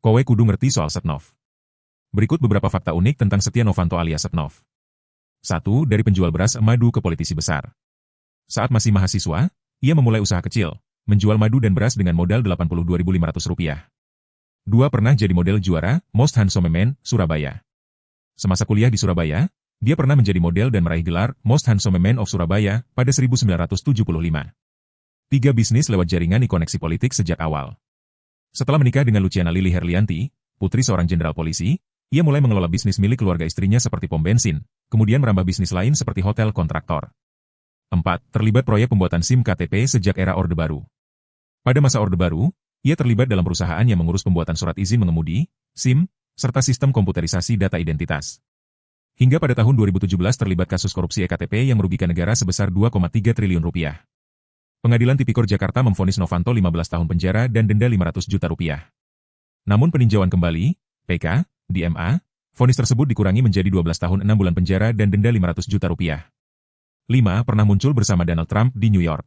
Kowe kudu ngerti soal Setnov. Berikut beberapa fakta unik tentang Setia Novanto alias Setnov. 1. Dari penjual beras madu ke politisi besar. Saat masih mahasiswa, ia memulai usaha kecil, menjual madu dan beras dengan modal Rp82.500. 2. Pernah jadi model juara Most Handsome Man, Surabaya. Semasa kuliah di Surabaya, dia pernah menjadi model dan meraih gelar Most Handsome Man of Surabaya pada 1975. 3. Bisnis lewat jaringan koneksi politik sejak awal. Setelah menikah dengan Luciana Lili Herlianti, putri seorang jenderal polisi, ia mulai mengelola bisnis milik keluarga istrinya seperti pom bensin, kemudian merambah bisnis lain seperti hotel kontraktor. 4. Terlibat proyek pembuatan SIM KTP sejak era Orde Baru. Pada masa Orde Baru, ia terlibat dalam perusahaan yang mengurus pembuatan surat izin mengemudi, SIM, serta sistem komputerisasi data identitas. Hingga pada tahun 2017 terlibat kasus korupsi EKTP yang merugikan negara sebesar Rp2,3 triliun. Pengadilan Tipikor Jakarta memvonis Novanto 15 tahun penjara dan denda Rp500 juta. Namun peninjauan kembali, PK, di MA, vonis tersebut dikurangi menjadi 12 tahun 6 bulan penjara dan denda Rp500 juta. 5. Pernah muncul bersama Donald Trump di New York.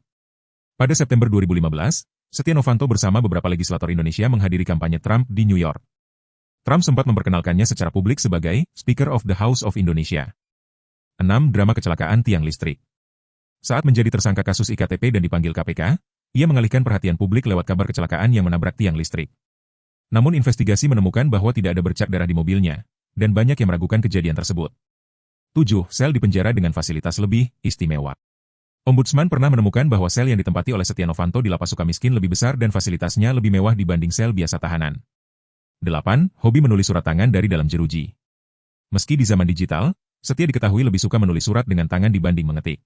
Pada September 2015, Setia Novanto bersama beberapa legislator Indonesia menghadiri kampanye Trump di New York. Trump sempat memperkenalkannya secara publik sebagai Speaker of the House of Indonesia. 6. Drama kecelakaan tiang listrik. Saat menjadi tersangka kasus IKTP dan dipanggil KPK, ia mengalihkan perhatian publik lewat kabar kecelakaan yang menabrak tiang listrik. Namun investigasi menemukan bahwa tidak ada bercak darah di mobilnya, dan banyak yang meragukan kejadian tersebut. 7. Sel di penjara dengan fasilitas lebih istimewa. Ombudsman pernah menemukan bahwa sel yang ditempati oleh Setia Novanto di Lapas Sukamiskin lebih besar dan fasilitasnya lebih mewah dibanding sel biasa tahanan. 8. Hobi menulis surat tangan dari dalam jeruji. Meski di zaman digital, Setia diketahui lebih suka menulis surat dengan tangan dibanding mengetik.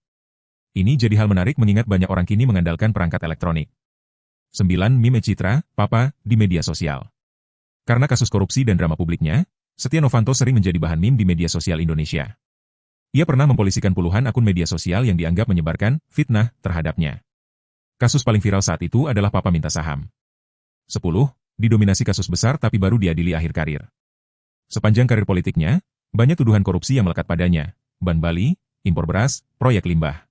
Ini jadi hal menarik mengingat banyak orang kini mengandalkan perangkat elektronik. 9. Meme Citra, Papa, di media sosial. Karena kasus korupsi dan drama publiknya, Setia Novanto sering menjadi bahan meme di media sosial Indonesia. Ia pernah mempolisikan puluhan akun media sosial yang dianggap menyebarkan fitnah terhadapnya. Kasus paling viral saat itu adalah Papa minta saham. 10. Didominasi kasus besar tapi baru diadili akhir karir. Sepanjang karir politiknya, banyak tuduhan korupsi yang melekat padanya, ban Bali, impor beras, proyek limbah.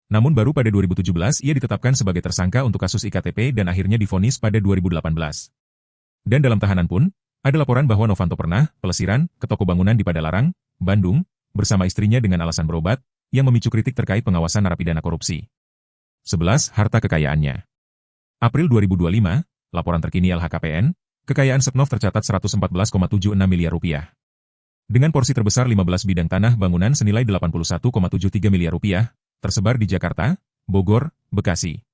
Namun baru pada 2017 ia ditetapkan sebagai tersangka untuk kasus IKTP dan akhirnya divonis pada 2018. Dan dalam tahanan pun, ada laporan bahwa Novanto pernah pelesiran ke toko bangunan di Padalarang, Bandung, bersama istrinya dengan alasan berobat, yang memicu kritik terkait pengawasan narapidana korupsi. 11. Harta kekayaannya. April 2025, laporan terkini LHKPN, kekayaan Setnov tercatat Rp114,76 miliar. Dengan porsi terbesar 15 bidang tanah bangunan senilai Rp81,73 miliar, tersebar di Jakarta, Bogor, Bekasi,